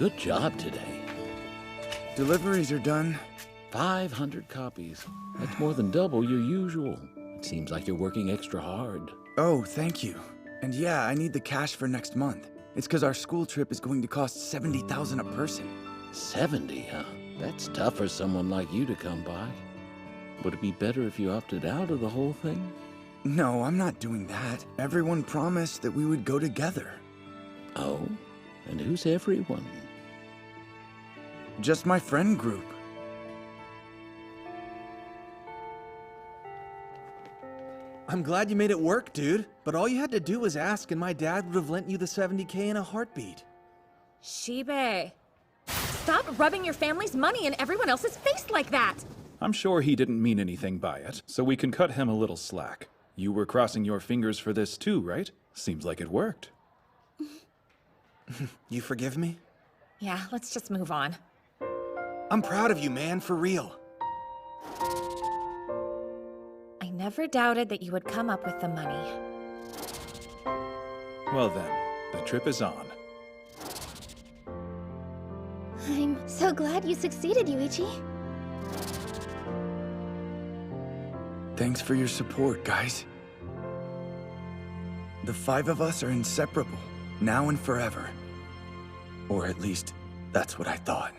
Good job today. Deliveries are done. 500 copies. That's more than double your usual. It seems like you're working extra hard. Oh, thank you. And yeah, I need the cash for next month. It's because our school trip is going to cost 70,000 a person. 70, huh? That's tough for someone like you to come by. Would it be better if you opted out of the whole thing? No, I'm not doing that. Everyone promised that we would go together. Oh? And who's everyone? Just my friend group. I'm glad you made it work, dude. But all you had to do was ask and my dad would have lent you the 70K in a heartbeat. Shibe, stop rubbing your family's money in everyone else's face like that! I'm sure he didn't mean anything by it, so we can cut him a little slack. You were crossing your fingers for this too, right? Seems like it worked. You forgive me? Yeah, let's just move on. I'm proud of you, man, for real. I never doubted that you would come up with the money. Well then, the trip is on. I'm so glad you succeeded, Yuichi. Thanks for your support, guys. The 5 of us are inseparable, now and forever. Or at least, that's what I thought.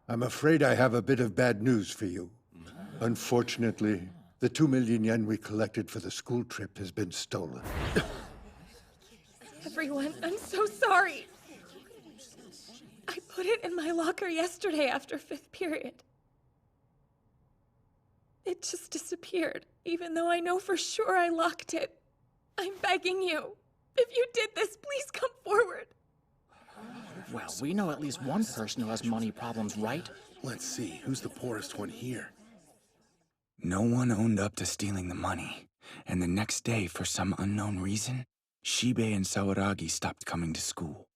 I'm afraid I have a bit of bad news for you. Unfortunately, the 2 million yen we collected for the school trip has been stolen. Everyone, I'm so sorry. I put it in my locker yesterday after 5th period. It just disappeared, even though I know for sure I locked it. I'm begging you. If you did this, please come forward. Well, we know at least one person who has money problems, right? Let's see, who's the poorest one here? No one owned up to stealing the money, and the next day, for some unknown reason, Shibe and Sawaragi stopped coming to school.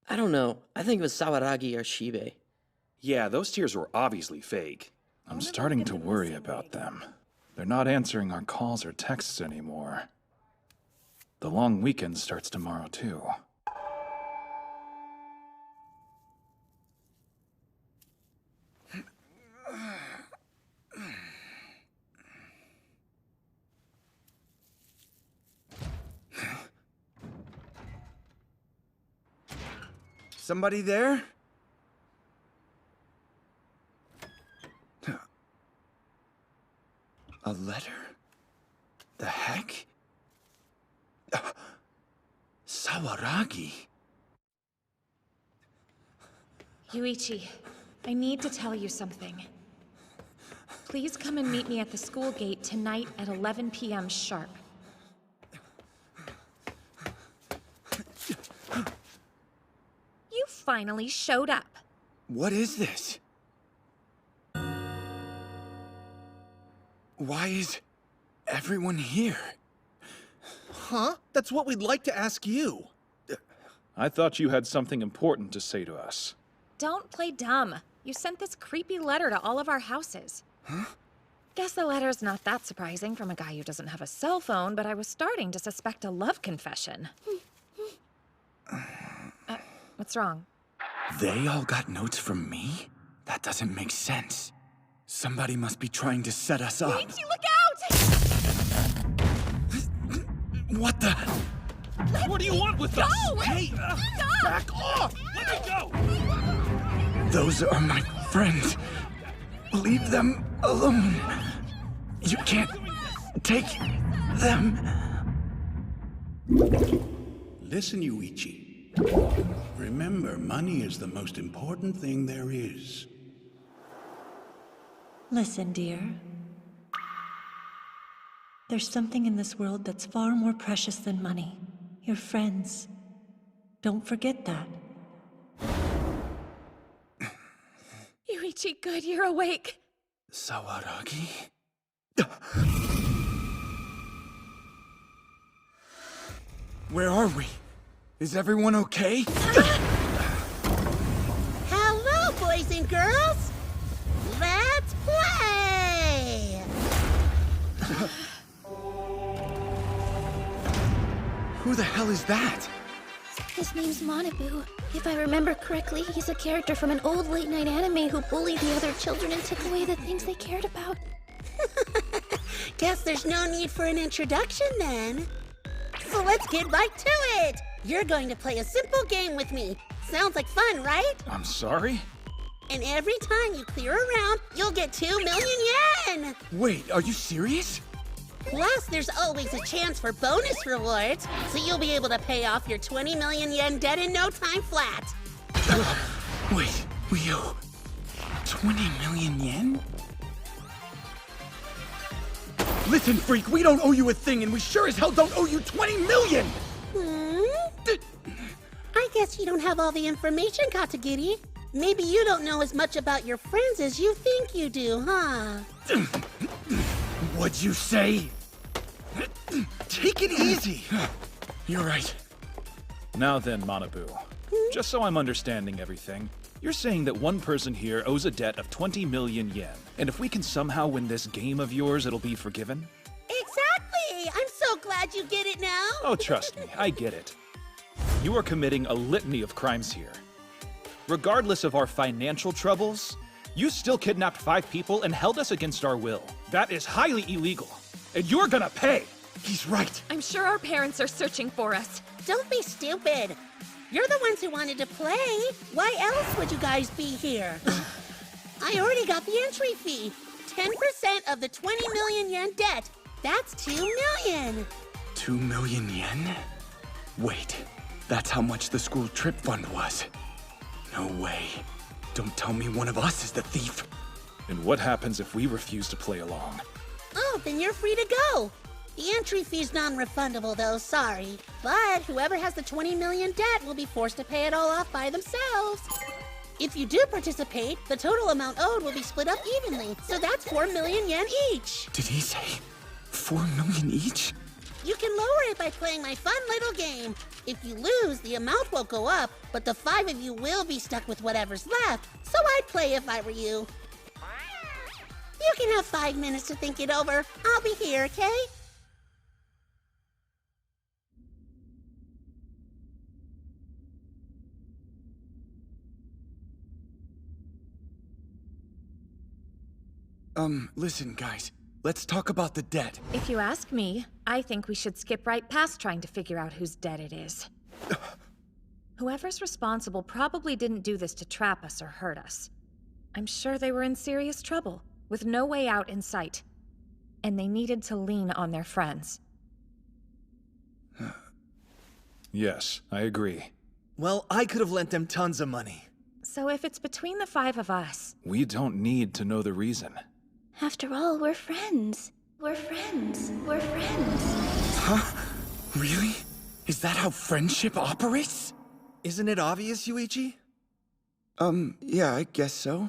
I don't know. I think it was Sawaragi or Shibe. Yeah, those tears were obviously fake. I'm starting to worry about them. They're not answering our calls or texts anymore. The long weekend starts tomorrow, too. Somebody there? A letter? The heck? Sawaragi? Yuichi, I need to tell you something. Please come and meet me at the school gate tonight at 11 p.m. sharp. You finally showed up. What is this? Why is everyone here? Huh? That's what we'd like to ask you. I thought you had something important to say to us. Don't play dumb. You sent this creepy letter to all of our houses. Huh? Guess the letter's not that surprising from a guy who doesn't have a cell phone, but I was starting to suspect a love confession. What's wrong? They all got notes from me? That doesn't make sense. Somebody must be trying to set us up. Yuichi, look out! What the? What do you want with us? Go! Hey, Stop! back off! Let me go! Those are my friends. Leave them alone. You can't take them. Listen, Yuichi. Remember, money is the most important thing there is. Listen, dear. There's something in this world that's far more precious than money. Your friends. Don't forget that. Yuichi, good, you're awake. Sawaragi? Where are we? Is everyone okay? Hello, boys and girls! Let's play! Who the hell is that? His name's Manabu. If I remember correctly, he's a character from an old late-night anime who bullied the other children and took away the things they cared about. Guess there's no need for an introduction then. So let's get right to it! You're going to play a simple game with me. Sounds like fun, right? I'm sorry? And every time you clear a round, you'll get 2 million yen! Wait, are you serious? Plus, there's always a chance for bonus rewards, so you'll be able to pay off your 20 million yen debt in no time flat. Wait, we owe 20 million yen? Listen, freak, we don't owe you a thing, and we sure as hell don't owe you 20 million! I guess you don't have all the information, Katagiri. Maybe you don't know as much about your friends as you think you do, huh? What'd you say? Take it easy. You're right. Now then, Manabu. Just so I'm understanding everything, you're saying that one person here owes a debt of 20 million yen, and if we can somehow win this game of yours, it'll be forgiven? Exactly! I'm so glad you get it now! Oh, trust me, I get it. You are committing a litany of crimes here. Regardless of our financial troubles, you still kidnapped 5 people and held us against our will. That is highly illegal, and you're gonna pay! He's right. I'm sure our parents are searching for us. Don't be stupid. You're the ones who wanted to play. Why else would you guys be here? I already got the entry fee. 10% of the 20 million yen debt. That's 2 million. 2 million yen? Wait, that's how much the school trip fund was. No way. Don't tell me one of us is the thief. And what happens if we refuse to play along? Oh, then you're free to go. The entry fee's non-refundable though, sorry. But whoever has the 20 million debt will be forced to pay it all off by themselves. If you do participate, the total amount owed will be split up evenly, so that's 4 million yen each. Did he say 4 million each? You can lower it by playing my fun little game. If you lose, the amount won't go up, but the 5 of you will be stuck with whatever's left, so I'd play if I were you. You can have 5 minutes to think it over. I'll be here, okay? Listen, guys. Let's talk about the debt. If you ask me, I think we should skip right past trying to figure out whose debt it is. Whoever's responsible probably didn't do this to trap us or hurt us. I'm sure they were in serious trouble, with no way out in sight. And they needed to lean on their friends. Yes, I agree. Well, I could have lent them tons of money. So if it's between the 5 of us... We don't need to know the reason. After all, we're friends. We're friends. We're friends. Huh? Really? Is that how friendship operates? Isn't it obvious, Yuichi? Yeah, I guess so.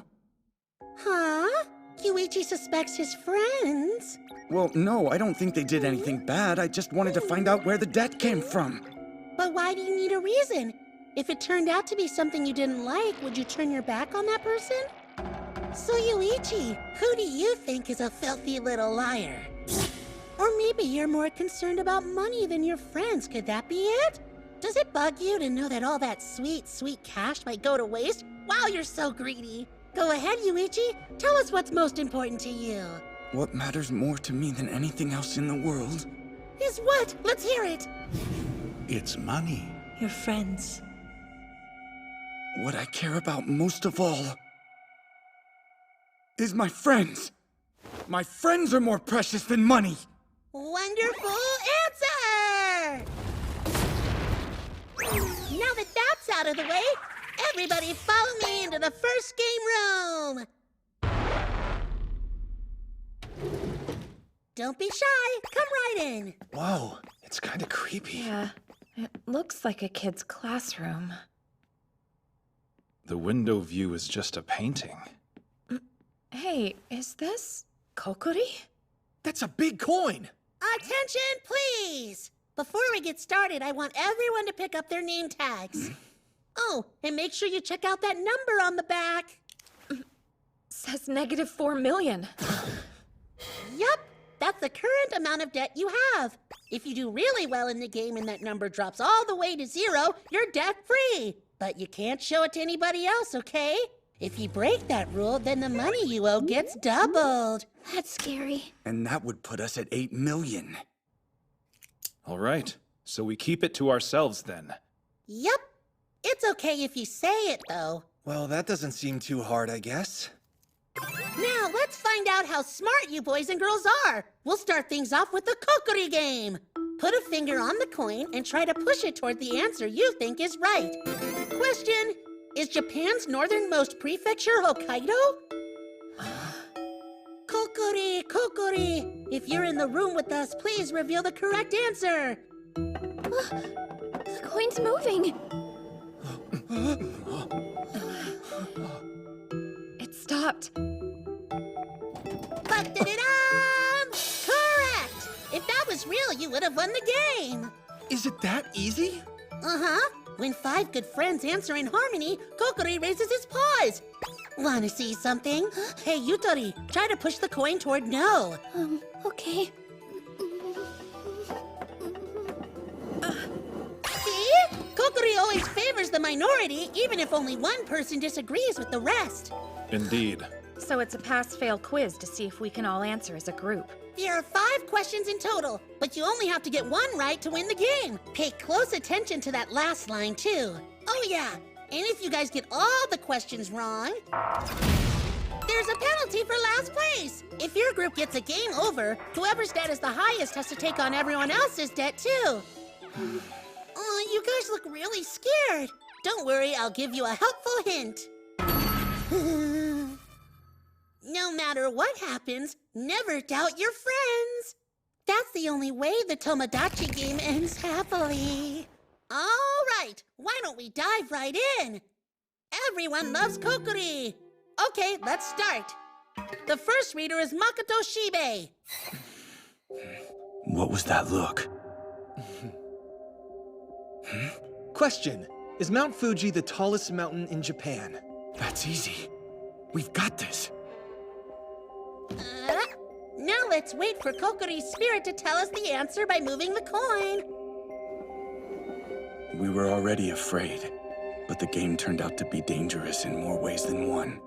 Huh? Yuichi suspects his friends? Well, no, I don't think they did anything bad. I just wanted to find out where the debt came from. But why do you need a reason? If it turned out to be something you didn't like, would you turn your back on that person? So Yuichi, who do you think is a filthy little liar? Or maybe you're more concerned about money than your friends, could that be it? Does it bug you to know that all that sweet, sweet cash might go to waste? Wow, you're so greedy. Go ahead, Yuichi. Tell us what's most important to you. What matters more to me than anything else in the world? Is what? Let's hear it. It's money. Your friends. What I care about most of all is my friends. My friends are more precious than money. Wonderful answer! Now that that's out of the way, everybody follow me into the first game room. Don't be shy. Come right in. Whoa, it's kind of creepy. Yeah, it looks like a kid's classroom. The window view is just a painting. Hey, is this Kokori? That's a big coin! Attention, please! Before we get started, I want everyone to pick up their name tags. Oh, and make sure you check out that number on the back. Says -4 million. Yup. That's the current amount of debt you have. If you do really well in the game and that number drops all the way to 0, you're debt-free. But you can't show it to anybody else, okay? If you break that rule, then the money you owe gets doubled. That's scary. And that would put us at 8 million. All right, so we keep it to ourselves then. Yep. It's okay if you say it, though. Well, that doesn't seem too hard, I guess. Now, let's find out how smart you boys and girls are. We'll start things off with the Kokori game. Put a finger on the coin and try to push it toward the answer you think is right. Question: is Japan's northernmost prefecture Hokkaido? Kokori, Kokori. If you're in the room with us, please reveal the correct answer. The coin's moving. It stopped. Ba-da-da-dum! Correct! If that was real, you would have won the game. Is it that easy? Uh-huh. When 5 good friends answer in harmony, Kokori raises his paws. Wanna see something? Hey, Yutori, try to push the coin toward no. Okay. See? Kokori always favors the minority, even if only one person disagrees with the rest. Indeed. So it's a pass-fail quiz to see if we can all answer as a group. There are 5 questions in total, but you only have to get 1 right to win the game. Pay close attention to that last line, too. Oh, yeah. And if you guys get all the questions wrong, there's a penalty for last place. If your group gets a game over, whoever's debt is the highest has to take on everyone else's debt, too. Oh, you guys look really scared. Don't worry, I'll give you a helpful hint. No matter what happens, never doubt your friends. That's the only way the Tomodachi game ends happily. All right, why don't we dive right in? Everyone loves Kokori. Okay, let's start. The first reader is Makoto Shibe. What was that look? Question: is Mount Fuji the tallest mountain in Japan? That's easy. We've got this. Now let's wait for Kokori's spirit to tell us the answer by moving the coin. We were already afraid, but the game turned out to be dangerous in more ways than one.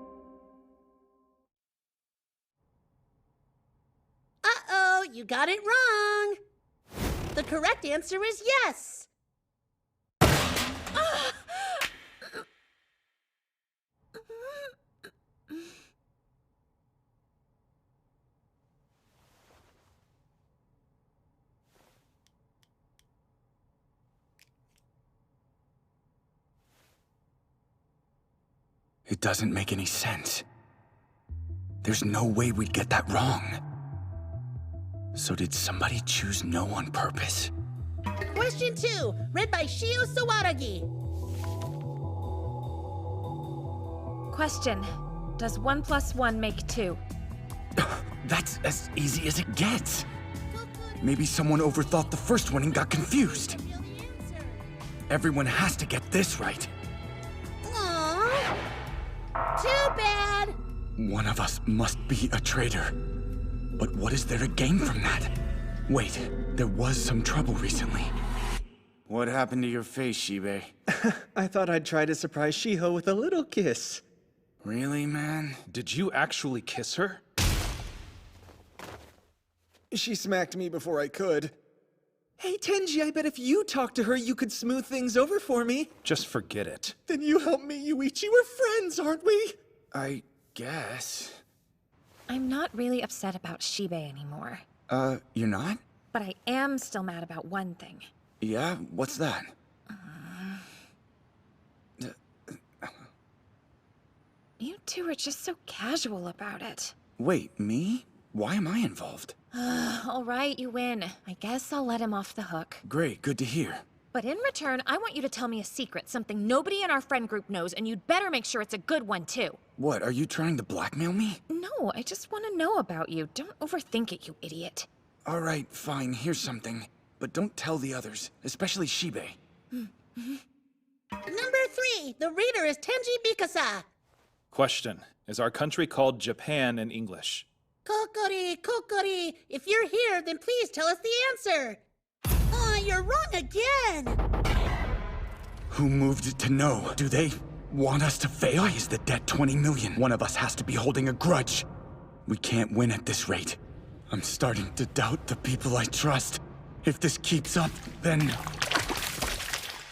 Uh-oh, you got it wrong. The correct answer is yes. It doesn't make any sense. There's no way we'd get that wrong. So did somebody choose no on purpose? Question 2, read by Shio Sawaragi. Question: does 1 + 1 make 2? That's as easy as it gets. Maybe someone overthought the first one and got confused. Everyone has to get this right. Aww. Too bad. One of us must be a traitor. But what is there to gain from that? Wait, there was some trouble recently. What happened to your face, Shibe? I thought I'd try to surprise Shiho with a little kiss. Really, man? Did you actually kiss her? She smacked me before I could. Hey, Tenji, I bet if you talked to her, you could smooth things over for me. Just forget it. Then you help me, Yuichi. We're friends, aren't we? I guess. I'm not really upset about Shibe anymore. You're not? But I am still mad about one thing. Yeah? What's that? You two are just so casual about it. Wait, me? Why am I involved? All right, you win. I guess I'll let him off the hook. Great, good to hear. But in return, I want you to tell me a secret, something nobody in our friend group knows, and you'd better make sure it's a good one, too. What, are you trying to blackmail me? No, I just want to know about you. Don't overthink it, you idiot. All right, fine, here's something. But don't tell the others, especially Shibe. Number 3, the reader is Tenji Mikasa. Question: is our country called Japan in English? Kokori, Kokori, if you're here, then please tell us the answer. Oh, you're wrong again. Who moved it to no? Do they want us to fail? Why is the debt 20 million? One of us has to be holding a grudge. We can't win at this rate. I'm starting to doubt the people I trust. If this keeps up, then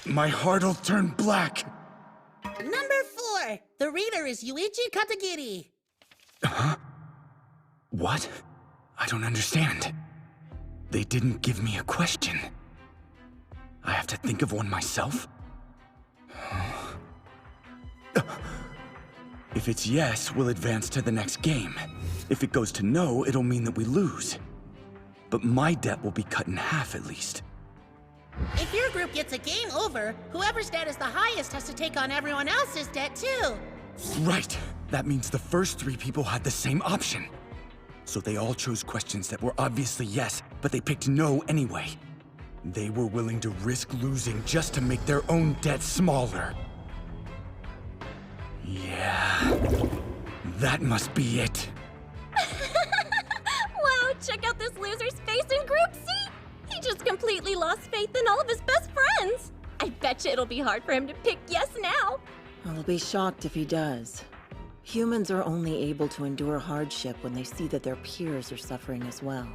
my heart'll turn black. Number 4. The reader is Yuichi Katagiri. Huh? What? I don't understand. They didn't give me a question. I have to think of one myself? If it's yes, we'll advance to the next game. If it goes to no, it'll mean that we lose. But my debt will be cut in half at least. If your group gets a game over, whoever's debt is the highest has to take on everyone else's debt too. Right. That means the first 3 people had the same option. So they all chose questions that were obviously yes, but they picked no anyway. They were willing to risk losing just to make their own debt smaller. Yeah. That must be it. Wow, check out this loser's face in Group C! He just completely lost faith in all of his best friends! I betcha it'll be hard for him to pick yes now! I'll be shocked if he does. Humans are only able to endure hardship when they see that their peers are suffering as well.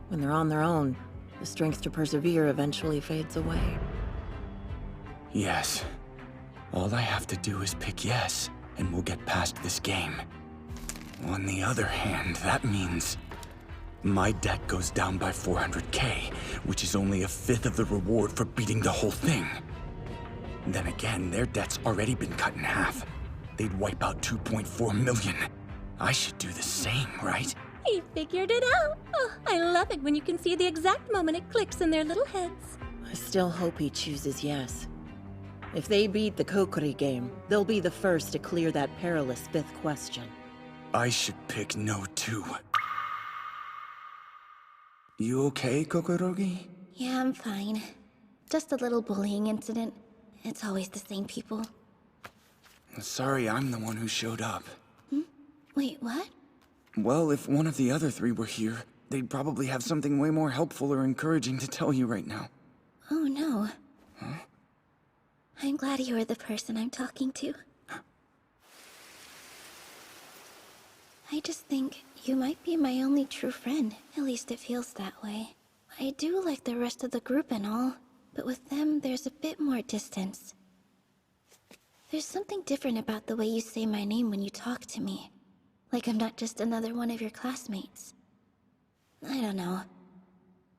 When they're on their own, the strength to persevere eventually fades away. Yes. All I have to do is pick yes, and we'll get past this game. On the other hand, that means my debt goes down by 400k, which is only a 1/5 of the reward for beating the whole thing. Then again, their debt's already been cut in half. They'd wipe out 2.4 million. I should do the same, right? He figured it out! Oh, I love it when you can see the exact moment it clicks in their little heads. I still hope he chooses yes. If they beat the Kokori game, they'll be the first to clear that perilous 5th question. I should pick no too. You okay, Kokorogi? Yeah, I'm fine. Just a little bullying incident. It's always the same people. Sorry, I'm the one who showed up. Wait, what? Well, if one of the other 3 were here, they'd probably have something way more helpful or encouraging to tell you right now. Oh no. Huh? I'm glad you were the person I'm talking to. I just think you might be my only true friend. At least it feels that way. I do like the rest of the group and all, but with them there's a bit more distance. There's something different about the way you say my name when you talk to me. Like I'm not just another one of your classmates. I don't know.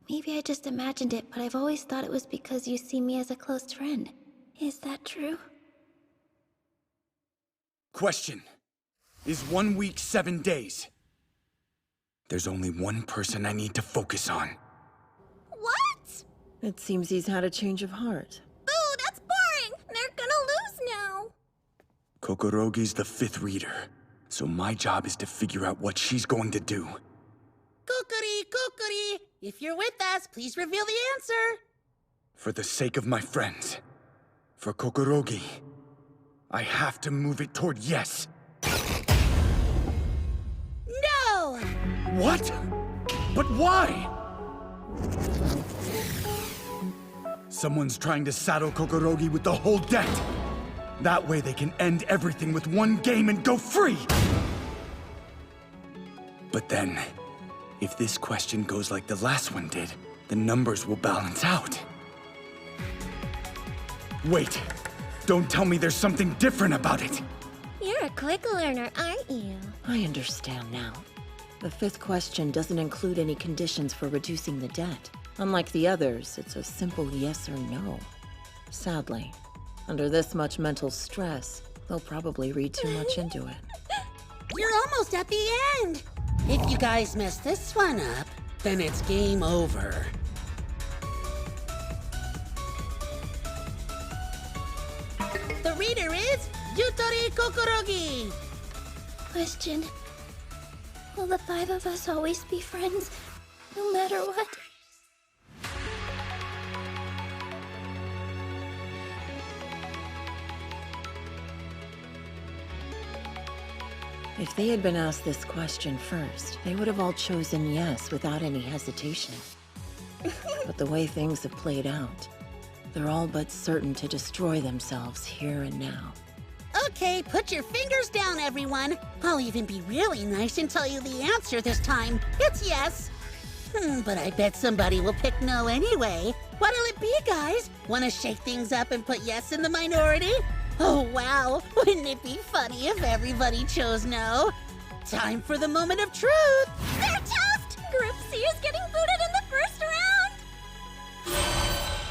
Maybe I just imagined it, but I've always thought it was because you see me as a close friend. Is that true? Question. Is 1 week 7 days? There's only one person I need to focus on. What? It seems he's had a change of heart. Ooh, that's boring! They're gonna lose now! Kokorogi's the 5th reader, so my job is to figure out what she's going to do. Kokori, Kokori, if you're with us, please reveal the answer. For the sake of my friends, for Kokorogi, I have to move it toward yes. No! What? But why? Someone's trying to saddle Kokorogi with the whole debt. That way they can end everything with one game and go free! But then, if this question goes like the last one did, the numbers will balance out. Wait, don't tell me there's something different about it! You're a quick learner, aren't you? I understand now. The 5th question doesn't include any conditions for reducing the debt. Unlike the others, it's a simple yes or no. Sadly, under this much mental stress, they'll probably read too much into it. You're almost at the end! If you guys mess this one up, then it's game over. The reader is Yutori Kokorogi! Question. Will the 5 of us always be friends, no matter what? If they had been asked this question first, they would have all chosen yes without any hesitation. But the way things have played out, they're all but certain to destroy themselves here and now. Okay, put your fingers down, everyone. I'll even be really nice and tell you the answer this time. It's yes. But I bet somebody will pick no anyway. What'll it be, guys? Want to shake things up and put yes in the minority? Oh, wow. Wouldn't it be funny if everybody chose no? Time for the moment of truth. They're toast! Group C is getting booted in the first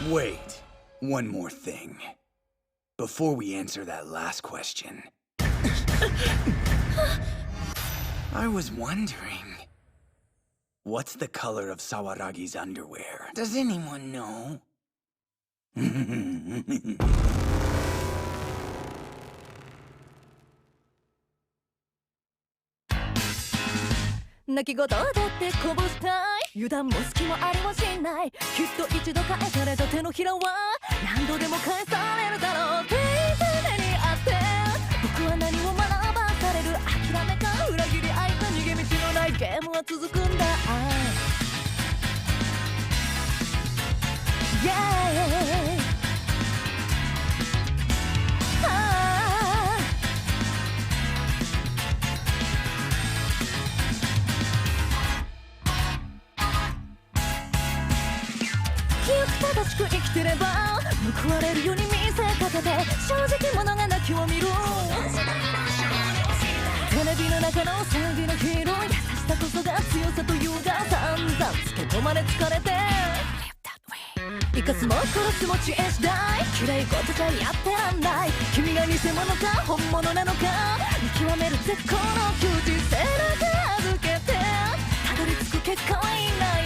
round! Wait, one more thing. Before we answer that last question, I was wondering, what's the color of Sawaragi's underwear? Does anyone know? 泣き言だってこぼしたい油断も隙もありもしないきっと一度返された手のひらは何度でも返されるだろうって目にあって僕は何を学ばされる諦めか裏切り愛か逃げ道のないゲームは続くんだ Yeah正しく生きてれば報われるように見せかけて正直者が泣きを見るテレビの中の正義のヒーロー優しさこそが強さというが散々つけ込まれ疲れて生かすも殺すも知恵次第綺麗事じゃやってらんない君が偽物か本物なのか見極める絶好の休日背中預けてたどり着く結果はいない